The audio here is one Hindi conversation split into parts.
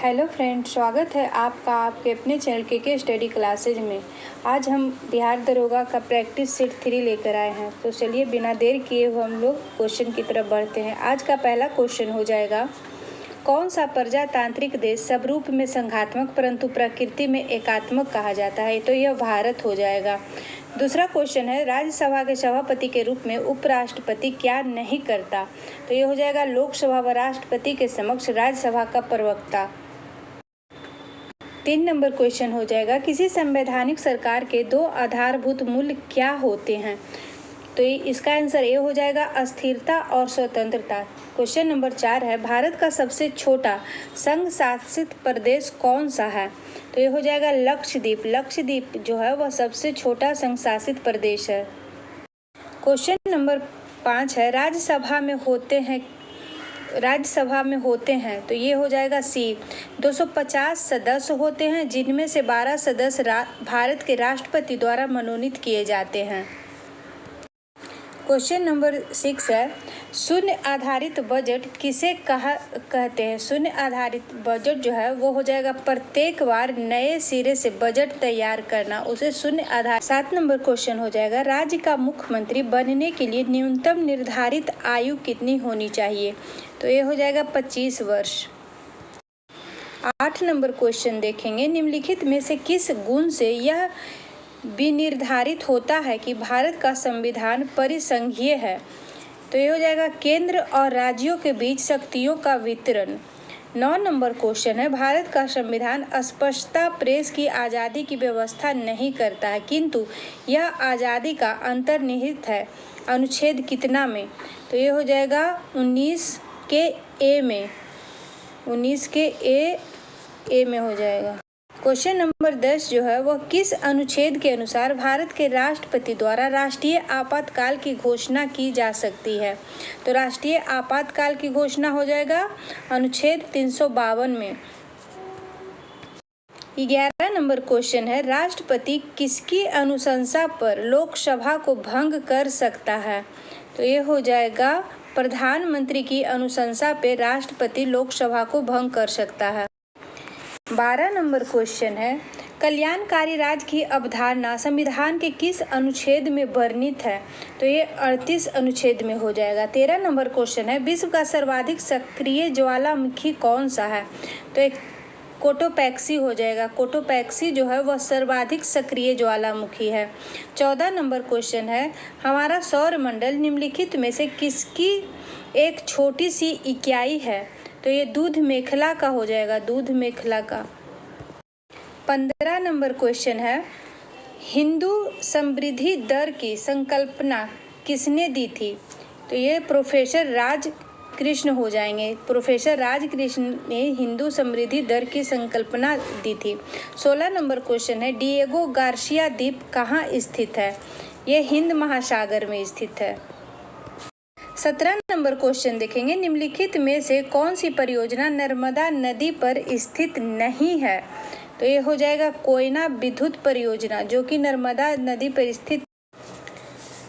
हेलो फ्रेंड, स्वागत है आपका आपके अपने चैनल के स्टडी क्लासेज में। आज हम बिहार दरोगा का प्रैक्टिस सेट 3 लेकर आए हैं। तो चलिए बिना देर किए हुए हम लोग क्वेश्चन की तरफ बढ़ते हैं। आज का पहला क्वेश्चन हो जाएगा, कौन सा प्रजातांत्रिक देश सब रूप में संघात्मक परंतु प्रकृति में एकात्मक कहा जाता है? तो यह भारत हो जाएगा। दूसरा क्वेश्चन है, राज्यसभा के सभापति के रूप में उपराष्ट्रपति क्या नहीं करता? तो ये हो जाएगा लोकसभा व राष्ट्रपति के समक्ष राज्यसभा का प्रवक्ता। 3 नंबर क्वेश्चन हो जाएगा, किसी संवैधानिक सरकार के 2 आधारभूत मूल्य क्या होते हैं? तो इसका आंसर ये हो जाएगा अस्थिरता और स्वतंत्रता। क्वेश्चन नंबर 4 है, भारत का सबसे छोटा संघ शासित प्रदेश कौन सा है? तो ये हो जाएगा लक्षद्वीप। लक्षद्वीप जो है वह सबसे छोटा संघ शासित प्रदेश है। क्वेश्चन नंबर 5 है, राज्यसभा में होते हैं तो ये हो जाएगा सी। 250 सदस्य होते हैं जिनमें से 12 सदस्य भारत के राष्ट्रपति द्वारा मनोनीत किए जाते हैं। क्वेश्चन नंबर 6 है, शून्य आधारित बजट किसे कहते हैं? शून्य आधारित बजट जो है वो हो जाएगा प्रत्येक बार नए सिरे से बजट तैयार करना, उसे शून्य आधार। 7 नंबर क्वेश्चन हो जाएगा, राज्य का मुख्यमंत्री बनने के लिए न्यूनतम निर्धारित आयु कितनी होनी चाहिए? तो ये हो जाएगा 25 वर्ष। 8 नंबर क्वेश्चन देखेंगे, निम्नलिखित में से किस गुण से यह विनिर्धारित होता है कि भारत का संविधान परिसंघीय है? तो ये हो जाएगा केंद्र और राज्यों के बीच शक्तियों का वितरण। 9 नंबर क्वेश्चन है, भारत का संविधान स्पष्टता प्रेस की आज़ादी की व्यवस्था नहीं करता है किंतु यह आज़ादी का अंतर्निहित है, अनुच्छेद कितना में? तो ये हो जाएगा 19 के ए में। 19 के ए में हो जाएगा। क्वेश्चन नंबर 10 जो है वह किस अनुच्छेद के अनुसार भारत के राष्ट्रपति द्वारा राष्ट्रीय आपातकाल की घोषणा की जा सकती है? तो राष्ट्रीय आपातकाल की घोषणा हो जाएगा अनुच्छेद 352 में। 11 नंबर क्वेश्चन है, राष्ट्रपति किसकी अनुशंसा पर लोकसभा को भंग कर सकता है? तो ये हो जाएगा प्रधानमंत्री की अनुशंसा पे राष्ट्रपति लोकसभा को भंग कर सकता है। 12 नंबर क्वेश्चन है, कल्याणकारी राज्य की अवधारणा संविधान के किस अनुच्छेद में वर्णित है? तो ये 38 अनुच्छेद में हो जाएगा। 13 नंबर क्वेश्चन है, विश्व का सर्वाधिक सक्रिय ज्वालामुखी कौन सा है? तो एक कोटोपैक्सी हो जाएगा। कोटोपैक्सी जो है वह सर्वाधिक सक्रिय ज्वालामुखी है। 14 नंबर क्वेश्चन है, हमारा सौरमंडल निम्नलिखित में से किसकी एक छोटी सी इकाई है? तो ये दूध मेखला का हो जाएगा, दूध मेखला का। 15 नंबर क्वेश्चन है, हिंदू समृद्धि दर की संकल्पना किसने दी थी? तो ये प्रोफेसर राजकृष्ण हो जाएंगे। प्रोफेसर राजकृष्ण ने हिंदू समृद्धि दर की संकल्पना दी थी। 16 नंबर क्वेश्चन है, डिएगो गार्सिया द्वीप कहाँ स्थित है? ये हिंद महासागर में स्थित है। 17 नंबर क्वेश्चन देखेंगे, निम्नलिखित में से कौन सी परियोजना नर्मदा नदी पर स्थित नहीं है? तो ये हो जाएगा कोयना विद्युत परियोजना, जो कि नर्मदा नदी पर स्थित।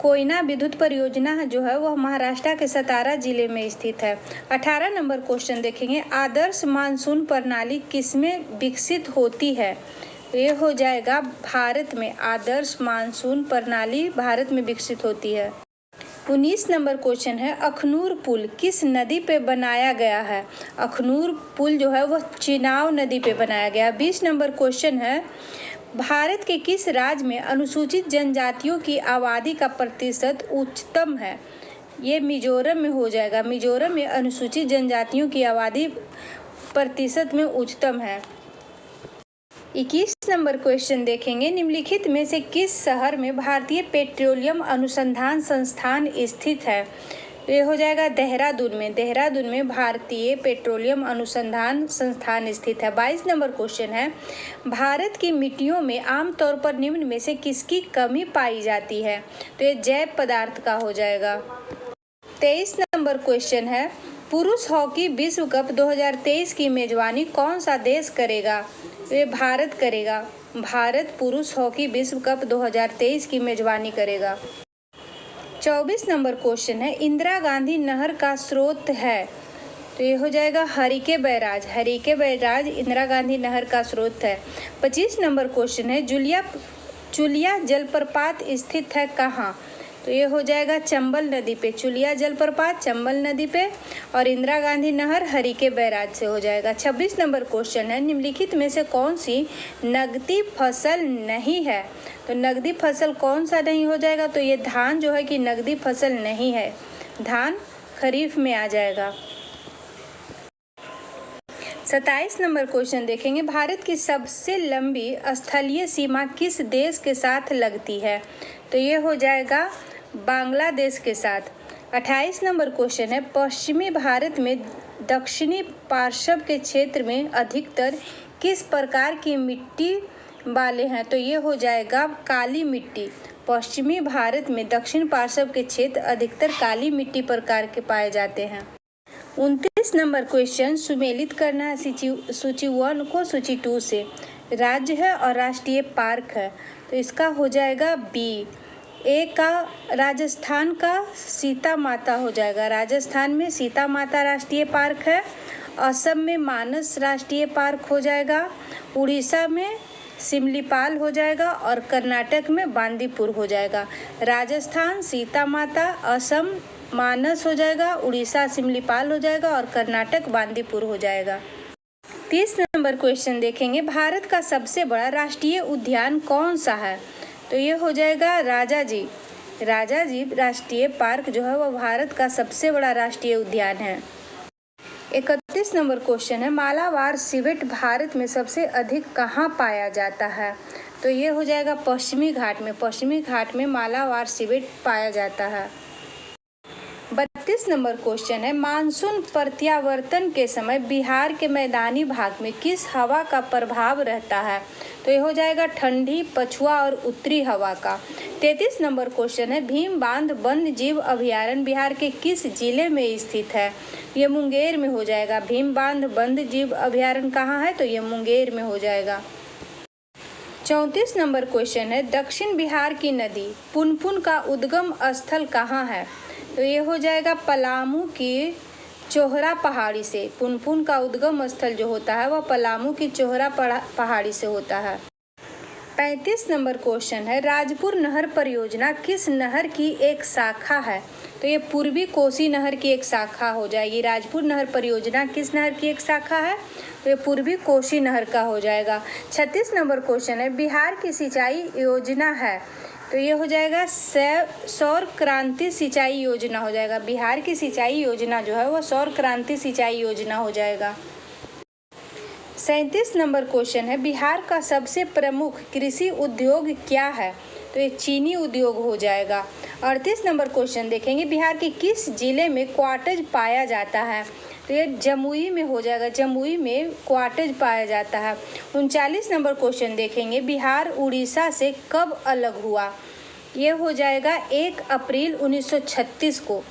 कोयना विद्युत परियोजना जो है वह महाराष्ट्र के सतारा जिले में स्थित है। 18 नंबर क्वेश्चन देखेंगे, आदर्श मानसून प्रणाली किसमें विकसित होती है? तो ये हो जाएगा भारत में। आदर्श मानसून प्रणाली भारत में विकसित होती है। 19 नंबर क्वेश्चन है, अखनूर पुल किस नदी पे बनाया गया है? अखनूर पुल जो है वह चिनाब नदी पे बनाया गया। 20 नंबर क्वेश्चन है, भारत के किस राज्य में अनुसूचित जनजातियों की आबादी का प्रतिशत उच्चतम है? ये मिजोरम में हो जाएगा। मिजोरम में अनुसूचित जनजातियों की आबादी प्रतिशत में उच्चतम है। 21 नंबर क्वेश्चन देखेंगे, निम्नलिखित में से किस शहर में भारतीय पेट्रोलियम अनुसंधान संस्थान स्थित है? तो ये हो जाएगा देहरादून में। देहरादून में भारतीय पेट्रोलियम अनुसंधान संस्थान स्थित है। 22 नंबर क्वेश्चन है, भारत की मिट्टियों में आमतौर पर निम्न में से किसकी कमी पाई जाती है? तो ये जैव पदार्थ का हो जाएगा। 23 नंबर क्वेश्चन है, पुरुष हॉकी विश्व कप 2023 की मेजबानी कौन सा देश करेगा? तो ये भारत करेगा। भारत पुरुष हॉकी विश्व कप 2023 की मेजबानी करेगा। 24 नंबर क्वेश्चन है, इंदिरा गांधी नहर का स्रोत है? तो ये हो जाएगा हरीके बैराज। हरीके बैराज इंदिरा गांधी नहर का स्रोत है। 25 नंबर क्वेश्चन है चुलिया जलप्रपात स्थित है कहाँ? तो ये हो जाएगा चंबल नदी पे। चुलिया जलप्रपात चंबल नदी पे और इंदिरा गांधी नहर हरीके बैराज से हो जाएगा। 26 नंबर क्वेश्चन है निम्नलिखित में से कौन सी नगदी फसल नहीं है? तो नगदी फसल कौन सा नहीं हो जाएगा? तो ये धान जो है कि नगदी फसल नहीं है, धान खरीफ में आ जाएगा। 27 नंबर क्वेश्चन देखेंगे भारत की सबसे लंबी स्थलीय सीमा किस देश के साथ लगती है? तो ये हो जाएगा बांग्लादेश के साथ। 28 नंबर क्वेश्चन है पश्चिमी भारत में दक्षिणी पार्श्व के क्षेत्र में अधिकतर किस प्रकार की मिट्टी वाले हैं? तो ये हो जाएगा काली मिट्टी। पश्चिमी भारत में दक्षिण पार्श्व के क्षेत्र अधिकतर काली मिट्टी प्रकार के पाए जाते हैं। 29 नंबर क्वेश्चन सुमेलित करना है सूची 1 को सूची 2 से। राज्य है और राष्ट्रीय पार्क है, तो इसका हो जाएगा बी। ए का राजस्थान का सीता माता हो जाएगा। राजस्थान में सीता माता राष्ट्रीय पार्क है। असम में मानस राष्ट्रीय पार्क हो जाएगा। उड़ीसा में सिमलीपाल हो जाएगा और कर्नाटक में बांदीपुर हो जाएगा। राजस्थान सीता माता, असम मानस हो जाएगा, उड़ीसा सिमलीपाल हो जाएगा और कर्नाटक बांदीपुर हो जाएगा। 30 नंबर क्वेश्चन देखेंगे भारत का सबसे बड़ा राष्ट्रीय उद्यान कौन सा है? तो ये हो जाएगा राजाजी। राजाजी राष्ट्रीय पार्क जो है वो भारत का सबसे बड़ा राष्ट्रीय उद्यान है। 31 नंबर क्वेश्चन है मालाबार सिवेट भारत में सबसे अधिक कहाँ पाया जाता है? तो ये हो जाएगा पश्चिमी घाट में। पश्चिमी घाट में मालाबार सिवेट पाया जाता है। 32 नंबर क्वेश्चन है मानसून प्रत्यावर्तन के समय बिहार के मैदानी भाग में किस हवा का प्रभाव रहता है? तो ये हो जाएगा ठंडी, पछुआ और उत्तरी हवा का। 33 नंबर क्वेश्चन है भीम बांध वन्य जीव अभयारण्य बिहार के किस जिले में स्थित है? ये मुंगेर में हो जाएगा। भीम बांध वन्य जीव अभयारण्य कहाँ है? तो ये मुंगेर में हो जाएगा। 34 नंबर क्वेश्चन है दक्षिण बिहार की नदी पुनपुन का उद्गम स्थल कहाँ है? तो ये हो जाएगा पलामू की चोहरा पहाड़ी से। पुनपुन का उद्गम स्थल जो होता है वह पलामू की चोहरा पहाड़ी से होता है। 35 नंबर क्वेश्चन है राजपुर नहर परियोजना किस नहर की एक शाखा है? तो ये पूर्वी कोसी नहर की एक शाखा हो जाएगी। राजपुर नहर परियोजना किस नहर की एक शाखा है? तो ये पूर्वी कोसी नहर का हो जाएगा। 36 नंबर क्वेश्चन है बिहार की सिंचाई योजना है, तो ये हो जाएगा सौर क्रांति सिंचाई योजना हो जाएगा। बिहार की सिंचाई योजना जो है वो सौर क्रांति सिंचाई योजना हो जाएगा। 37 नंबर क्वेश्चन है बिहार का सबसे प्रमुख कृषि उद्योग क्या है? तो ये चीनी उद्योग हो जाएगा। 38 नंबर क्वेश्चन देखेंगे बिहार के किस जिले में क्वार्टज पाया जाता है? तो ये जमुई में हो जाएगा। जमुई में क्वार्टज पाया जाता है। 39 नंबर क्वेश्चन देखेंगे बिहार उड़ीसा से कब अलग हुआ? ये हो जाएगा 1 अप्रैल 1936 को।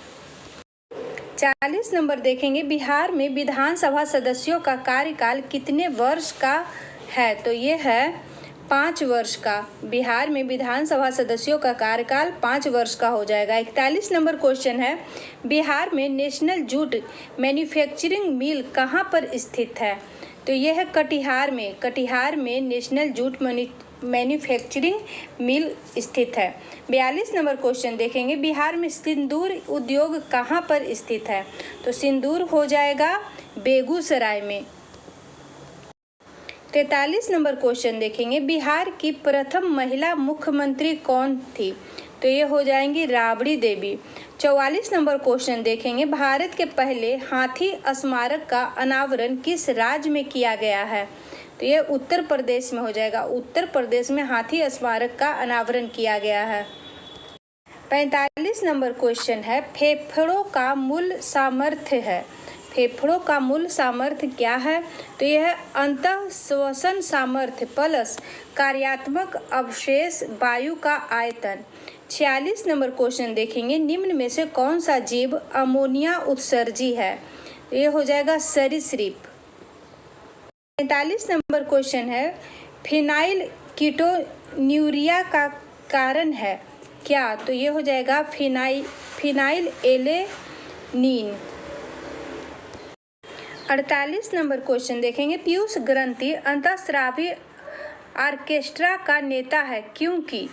40 नंबर देखेंगे बिहार में विधानसभा सदस्यों का कार्यकाल कितने वर्ष का है? तो ये है 5 वर्ष का। बिहार में विधानसभा सदस्यों का कार्यकाल 5 वर्ष का हो जाएगा। 41 नंबर क्वेश्चन है बिहार में नेशनल जूट मैन्युफैक्चरिंग मिल कहाँ पर स्थित है? तो ये है कटिहार में। कटिहार में नेशनल जूट मैन्युफैक्चरिंग मिल स्थित है। 42 नंबर क्वेश्चन देखेंगे बिहार में सिंदूर उद्योग कहाँ पर स्थित है? तो सिंदूर हो जाएगा बेगूसराय में। 43 नंबर क्वेश्चन देखेंगे बिहार की प्रथम महिला मुख्यमंत्री कौन थी? तो ये हो जाएंगी राबड़ी देवी। 44 नंबर क्वेश्चन देखेंगे भारत के पहले हाथी स्मारक का अनावरण किस राज्य में किया गया है? तो ये उत्तर प्रदेश में हो जाएगा। उत्तर प्रदेश में हाथी स्मारक का अनावरण किया गया है। 45 नंबर क्वेश्चन है फेफड़ों का मूल सामर्थ्य है। फेफड़ों का मूल सामर्थ्य क्या है? तो यह है अंतः श्वसन सामर्थ्य प्लस कार्यात्मक अवशेष वायु का आयतन। 46 नंबर क्वेश्चन देखेंगे निम्न में से कौन सा जीव अमोनिया उत्सर्जी है? तो ये हो जाएगा सरीसृप। 45 नंबर क्वेश्चन है फिनाइल कीटोन्यूरिया का कारण है क्या? तो ये हो जाएगा फिनाइल एलेनीन। 48 नंबर क्वेश्चन देखेंगे, पीयूष ग्रंथि अंतःस्रावी ऑर्केस्ट्रा का नेता है क्योंकि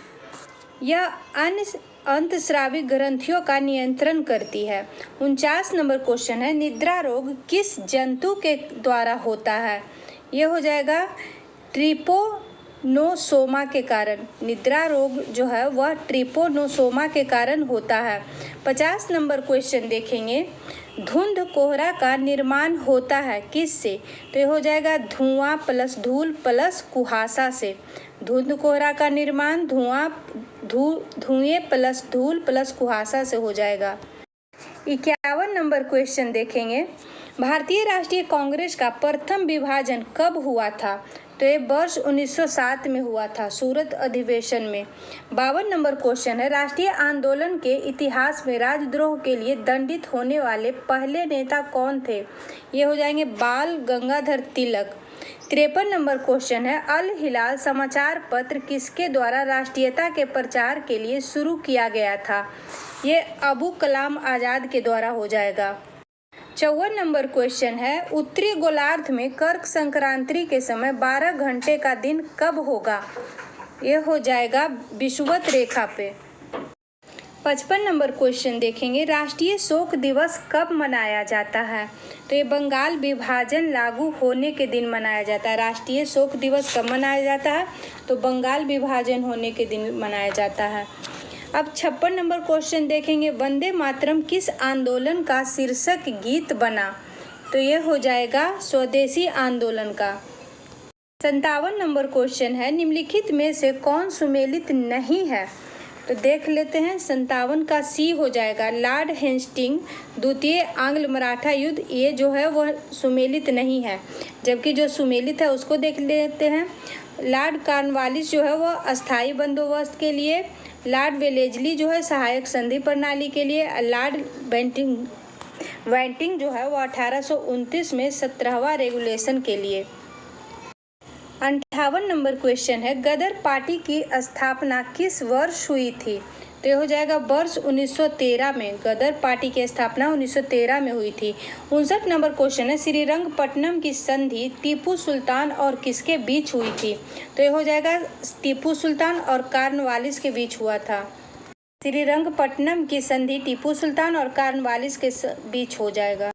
यह अन्य अंतःस्रावी ग्रंथियों का नियंत्रण करती है। 49 नंबर क्वेश्चन है, निद्रा रोग किस जंतु के द्वारा होता है? यह हो जाएगा ट्रिपोनोसोमा के कारण। निद्रा रोग जो है वह ट्रिपोनोसोमा के कारण होता है। 50 नंबर क्वेश्चन देखेंगे, धुंध कोहरा का निर्माण होता है किससे? तो ये हो जाएगा धुआं प्लस धूल प्लस कुहासा से। धुंध कोहरा का निर्माण धुएं प्लस धूल प्लस कुहासा से हो जाएगा। 51 नंबर क्वेश्चन देखेंगे, भारतीय राष्ट्रीय कांग्रेस का प्रथम विभाजन कब हुआ था? तो ये वर्ष 1907 में हुआ था, सूरत अधिवेशन में। 52 नंबर क्वेश्चन है, राष्ट्रीय आंदोलन के इतिहास में राजद्रोह के लिए दंडित होने वाले पहले नेता कौन थे? ये हो जाएंगे बाल गंगाधर तिलक। 53 नंबर क्वेश्चन है, अल हिलाल समाचार पत्र किसके द्वारा राष्ट्रीयता के प्रचार के लिए शुरू किया गया था? ये अबू कलाम आज़ाद के द्वारा हो जाएगा। 54 नंबर क्वेश्चन है, उत्तरी गोलार्ध में कर्क संक्रांति के समय 12 घंटे का दिन कब होगा? ये हो जाएगा विषुवत रेखा पे। 55 नंबर क्वेश्चन देखेंगे, राष्ट्रीय शोक दिवस कब मनाया जाता है? तो ये बंगाल विभाजन लागू होने के दिन मनाया जाता है। राष्ट्रीय शोक दिवस कब मनाया जाता है? तो बंगाल विभाजन होने के दिन मनाया जाता है। अब 56 नंबर क्वेश्चन देखेंगे, वंदे मातरम किस आंदोलन का शीर्षक गीत बना? तो ये हो जाएगा स्वदेशी आंदोलन का। 57 नंबर क्वेश्चन है, निम्नलिखित में से कौन सुमेलित नहीं है? तो देख लेते हैं, 57 का सी हो जाएगा, लॉर्ड हेस्टिंग द्वितीय आंग्ल मराठा युद्ध, ये जो है वह सुमेलित नहीं है। जबकि जो सुमेलित है उसको देख लेते हैं, लॉर्ड कॉर्नवालिस जो है वह अस्थायी बंदोबस्त के लिए, लॉर्ड वेलेस्ली जो है सहायक संधि प्रणाली के लिए, लॉर्ड वेंटिंग जो है वो 1829 में 17वां रेगुलेशन के लिए। 58 नंबर क्वेश्चन है, गदर पार्टी की स्थापना किस वर्ष हुई थी? तो ये हो जाएगा वर्ष 1913 में। गदर पार्टी की स्थापना 1913 में हुई थी। 59 नंबर क्वेश्चन है, श्रीरंगपट्टनम की संधि टीपू सुल्तान और किसके बीच हुई थी? तो ये हो जाएगा टीपू सुल्तान और कॉर्नवालिस के बीच हुआ था। श्रीरंगपट्टनम की संधि टीपू सुल्तान और कॉर्नवालिस के बीच हो जाएगा।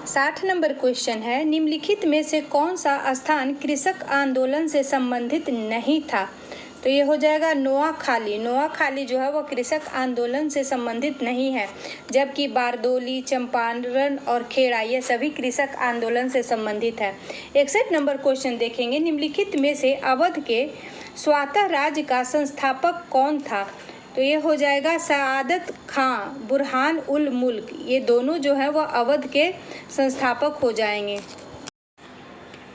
60 नंबर क्वेश्चन है, निम्नलिखित में से कौन सा स्थान कृषक आंदोलन से संबंधित नहीं था? तो ये हो जाएगा नोआखाली। नोआखाली जो है वो कृषक आंदोलन से संबंधित नहीं है, जबकि बारदोली, चंपारण और खेड़ा ये सभी कृषक आंदोलन से संबंधित है। 61 नंबर क्वेश्चन देखेंगे, निम्नलिखित में से अवध के स्वायत्त राज्य का संस्थापक कौन था? तो ये हो जाएगा सआदत खां बुरहान उल मुल्क, ये दोनों जो है वह अवध के संस्थापक हो जाएंगे।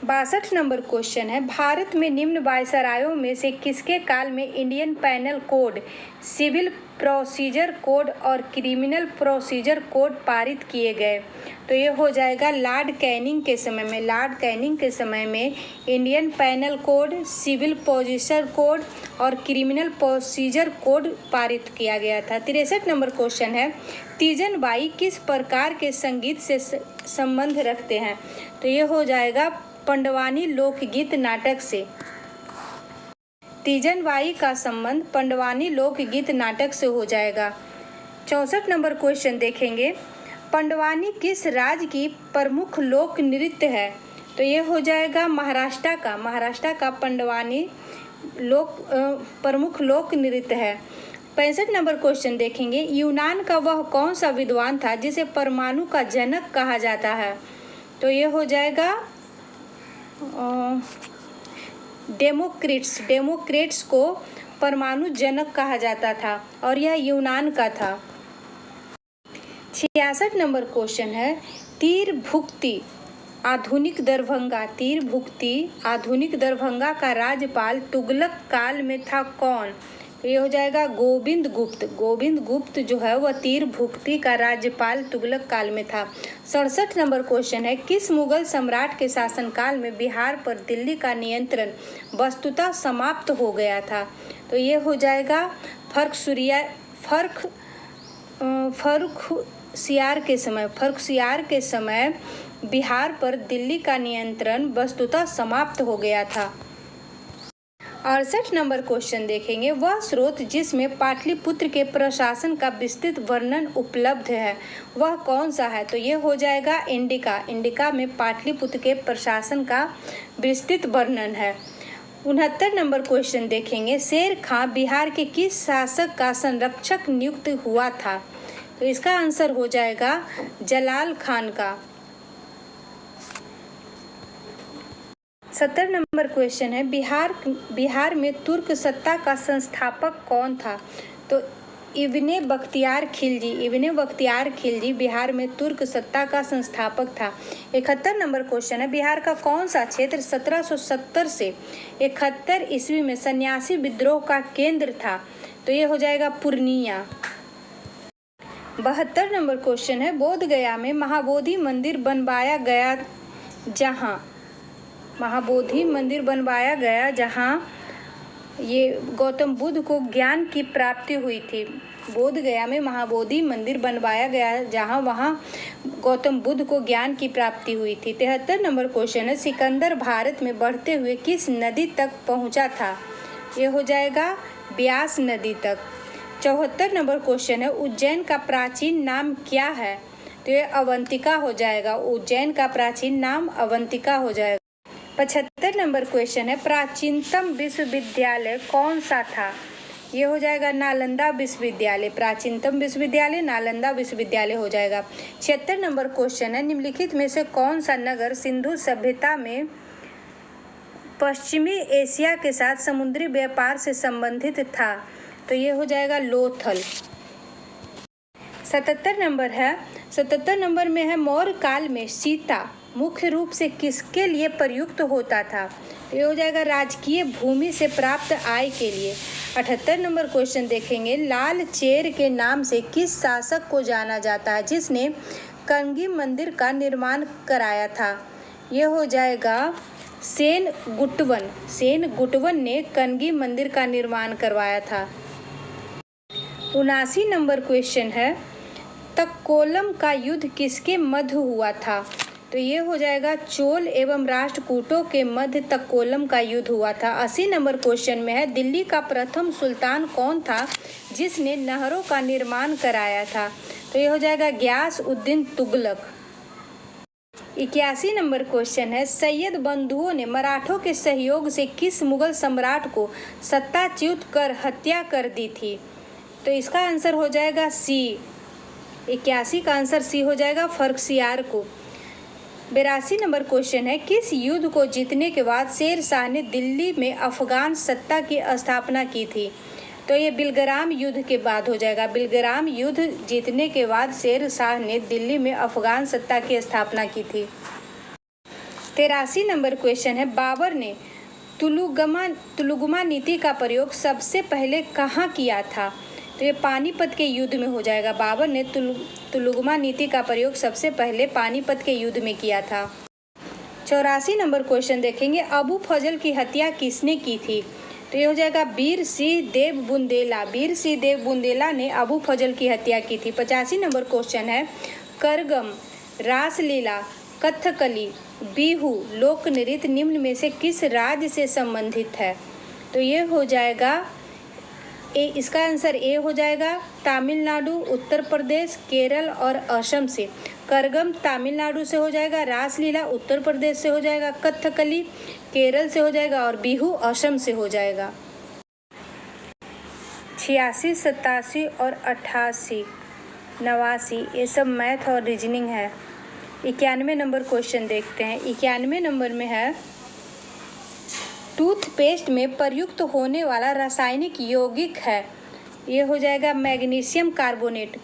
62 नंबर क्वेश्चन है, भारत में निम्न वायसरायों में से किसके काल में Indian penal code, civil procedure code और क्रिमिनल प्रोसीजर कोड पारित किए गए? तो ये हो जाएगा लॉर्ड कैनिंग के समय में। लॉर्ड कैनिंग के समय में Indian penal code, civil procedure code और क्रिमिनल प्रोसीजर कोड पारित किया गया था। 63 नंबर क्वेश्चन है, तीजन बाई किस प्रकार के संगीत से संबंध रखते हैं? तो ये हो जाएगा पंडवानी लोकगीत नाटक से। तीजन बाई का संबंध पंडवानी लोकगीत नाटक से हो जाएगा। 64 नंबर क्वेश्चन देखेंगे, पंडवानी किस राज्य की प्रमुख लोक नृत्य है? तो ये हो जाएगा महाराष्ट्र का पंडवानी प्रमुख लोक नृत्य है। 65 नंबर क्वेश्चन देखेंगे, यूनान का वह कौन सा विद्वान था जिसे परमाणु का जनक कहा जाता है? तो ये हो जाएगा डेमोक्रिटस को परमाणु जनक कहा जाता था और यह यूनान का था। 66 नंबर क्वेश्चन है, तीर भुक्ति आधुनिक दरभंगा का राज्यपाल तुगलक काल में था कौन? ये हो जाएगा गोविंद गुप्त जो है वह तीर भुक्ति का राज्यपाल तुगलक काल में था। 67 नंबर क्वेश्चन है, किस मुगल सम्राट के शासनकाल में बिहार पर दिल्ली का नियंत्रण वस्तुतः समाप्त हो गया था? तो ये हो जाएगा फर्रुखसियार के समय बिहार पर दिल्ली का नियंत्रण वस्तुतः समाप्त हो गया था। 68 नंबर क्वेश्चन देखेंगे, वह स्रोत जिसमें पाटलिपुत्र के प्रशासन का विस्तृत वर्णन उपलब्ध है वह कौन सा है? तो ये हो जाएगा इंडिका। इंडिका में पाटलिपुत्र के प्रशासन का विस्तृत वर्णन है। 69 नंबर क्वेश्चन देखेंगे, शेर खां बिहार के किस शासक का संरक्षक नियुक्त हुआ था? तो इसका आंसर हो जाएगा जलाल खान का। 70 नंबर क्वेश्चन है, बिहार में तुर्क सत्ता का संस्थापक कौन था? तो इब्ने बख्तियार खिलजी बिहार में तुर्क सत्ता का संस्थापक था। 71 नंबर क्वेश्चन है, बिहार का कौन सा क्षेत्र 1770 से 71 ईस्वी में सन्यासी विद्रोह का केंद्र था? तो ये हो जाएगा पूर्णिया। 72 नंबर क्वेश्चन है, बोधगया में महाबोधि मंदिर बनवाया गया जहाँ ये गौतम बुद्ध को ज्ञान की प्राप्ति हुई थी। बोधगया में महाबोधि मंदिर बनवाया गया जहाँ वहाँ गौतम बुद्ध को ज्ञान की प्राप्ति हुई थी। 73 नंबर क्वेश्चन है, सिकंदर भारत में बढ़ते हुए किस नदी तक पहुँचा था? ये हो जाएगा ब्यास नदी तक। 74 नंबर क्वेश्चन है, उज्जैन का प्राचीन नाम क्या है? तो ये अवंतिका हो जाएगा। उज्जैन का प्राचीन नाम अवंतिका हो जाएगा। 75 नंबर क्वेश्चन है, प्राचीनतम विश्वविद्यालय कौन सा था? ये हो जाएगा नालंदा विश्वविद्यालय। प्राचीनतम विश्वविद्यालय नालंदा विश्वविद्यालय हो जाएगा। 76 नंबर क्वेश्चन है, निम्नलिखित में से कौन सा नगर सिंधु सभ्यता में पश्चिमी एशिया के साथ समुद्री व्यापार से संबंधित था? तो ये हो जाएगा लोथल। 77 नंबर में है, मौर्य काल में सीता मुख्य रूप से किसके लिए प्रयुक्त होता था? तो ये हो जाएगा राजकीय भूमि से प्राप्त आय के लिए। 78 नंबर क्वेश्चन देखेंगे, लाल चेर के नाम से किस शासक को जाना जाता है जिसने कंगी मंदिर का निर्माण कराया था? ये हो जाएगा सेन गुटवन ने कंगी मंदिर का निर्माण करवाया था। 79 नंबर क्वेश्चन है, तक्कोलम का युद्ध किसके मध्य हुआ था? तो ये हो जाएगा चोल एवं राष्ट्रकूटों के मध्य तक्कोलम का युद्ध हुआ था। 80 नंबर क्वेश्चन में है, दिल्ली का प्रथम सुल्तान कौन था जिसने नहरों का निर्माण कराया था? तो ये हो जाएगा Geass Uddin Tughlaq. 81 number question है, सैयद बंधुओं ने मराठों के सहयोग से किस मुगल सम्राट को सत्ताच्युत कर हत्या कर दी थी? तो इसका आंसर हो जाएगा सी। 81 का आंसर सी हो जाएगा, फर्रुखसियार को। 82 नंबर क्वेश्चन है, किस युद्ध को जीतने के बाद शेर शाह ने दिल्ली में अफगान सत्ता की स्थापना की थी? तो ये बिलग्राम युद्ध के बाद हो जाएगा। बिलग्राम युद्ध जीतने के बाद शेर शाह ने दिल्ली में अफगान सत्ता की स्थापना की थी। 83 नंबर क्वेश्चन है, बाबर ने तुलुगमा नीति का प्रयोग सबसे पहले कहाँ किया था? तो ये पानीपत के युद्ध में हो जाएगा। बाबर ने तुलुगमा नीति का प्रयोग सबसे पहले पानीपत के युद्ध में किया था। 84 नंबर क्वेश्चन देखेंगे, अबू फजल की हत्या किसने की थी? तो ये हो जाएगा वीर सिंह देव बुंदेला ने अबू फजल की हत्या की थी। 85 नंबर क्वेश्चन है, करगम, रासलीला, कथकली, बिहू लोक नृत्य निम्न में से किस राज्य से संबंधित है? तो ये हो जाएगा इसका आंसर ए हो जाएगा, तमिलनाडु, उत्तर प्रदेश, केरल और असम से। करगम तमिलनाडु से हो जाएगा, रासलीला उत्तर प्रदेश से हो जाएगा, कथकली केरल से हो जाएगा और बिहू असम से हो जाएगा। 86, 87 और 88, 89 ये सब मैथ और रीजनिंग है। 91 नंबर क्वेश्चन देखते हैं। 91 नंबर में है, टूथपेस्ट में प्रयुक्त होने वाला रासायनिक यौगिक है। ये हो जाएगा मैग्नीशियम कार्बोनेट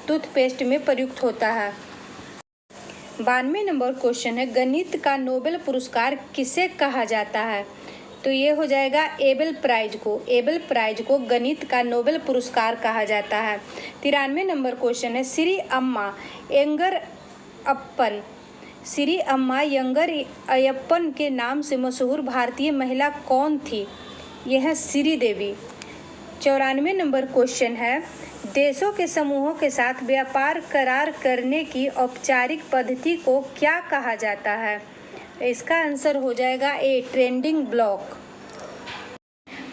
टूथपेस्ट में प्रयुक्त होता है। 92 नंबर क्वेश्चन है, गणित का नोबेल पुरस्कार किसे कहा जाता है? तो ये हो जाएगा एबेल प्राइज को गणित का नोबेल पुरस्कार कहा जाता है। 93 नंबर क्वेश्चन है, श्री अम्मा यंगर अयप्पन के नाम से मशहूर भारतीय महिला कौन थी? यह है श्री देवी। 94 नंबर क्वेश्चन है, देशों के समूहों के साथ व्यापार करार करने की औपचारिक पद्धति को क्या कहा जाता है? इसका आंसर हो जाएगा ए, ट्रेडिंग ब्लॉक।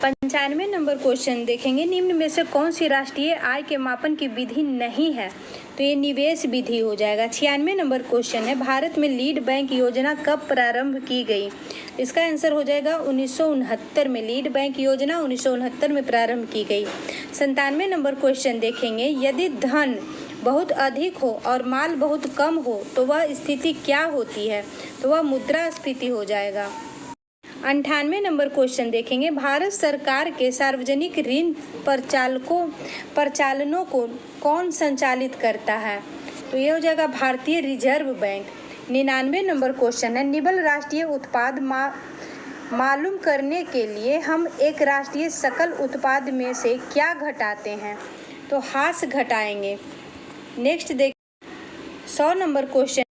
95 नंबर क्वेश्चन देखेंगे, निम्न में से कौन सी राष्ट्रीय आय के मापन की विधि नहीं है? तो ये निवेश विधि हो जाएगा। 96 नंबर क्वेश्चन है, भारत में लीड बैंक योजना कब प्रारंभ की गई? इसका आंसर हो जाएगा 1969 में। लीड बैंक योजना 1969 में प्रारंभ की गई। 97 नंबर क्वेश्चन देखेंगे, यदि धन बहुत अधिक हो और माल बहुत कम हो तो वह स्थिति क्या होती है? तो वह मुद्रास्फीति हो जाएगा। 98 नंबर क्वेश्चन देखेंगे, भारत सरकार के सार्वजनिक ऋण प्रचालनों को कौन संचालित करता है? तो ये हो जाएगा भारतीय रिजर्व बैंक। 99 नंबर क्वेश्चन है, निबल राष्ट्रीय उत्पाद मालूम करने के लिए हम एक राष्ट्रीय सकल उत्पाद में से क्या घटाते हैं? तो हास घटाएंगे। नेक्स्ट देख 100 नंबर क्वेश्चन,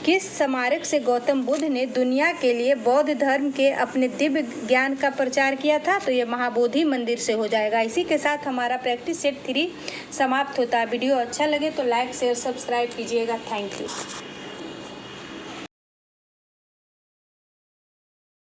किस स्मारक से गौतम बुद्ध ने दुनिया के लिए बौद्ध धर्म के अपने दिव्य ज्ञान का प्रचार किया था? तो ये महाबोधि मंदिर से हो जाएगा। इसी के साथ हमारा प्रैक्टिस सेट 3 समाप्त होता है। वीडियो अच्छा लगे तो लाइक शेयर सब्सक्राइब कीजिएगा। Thank you.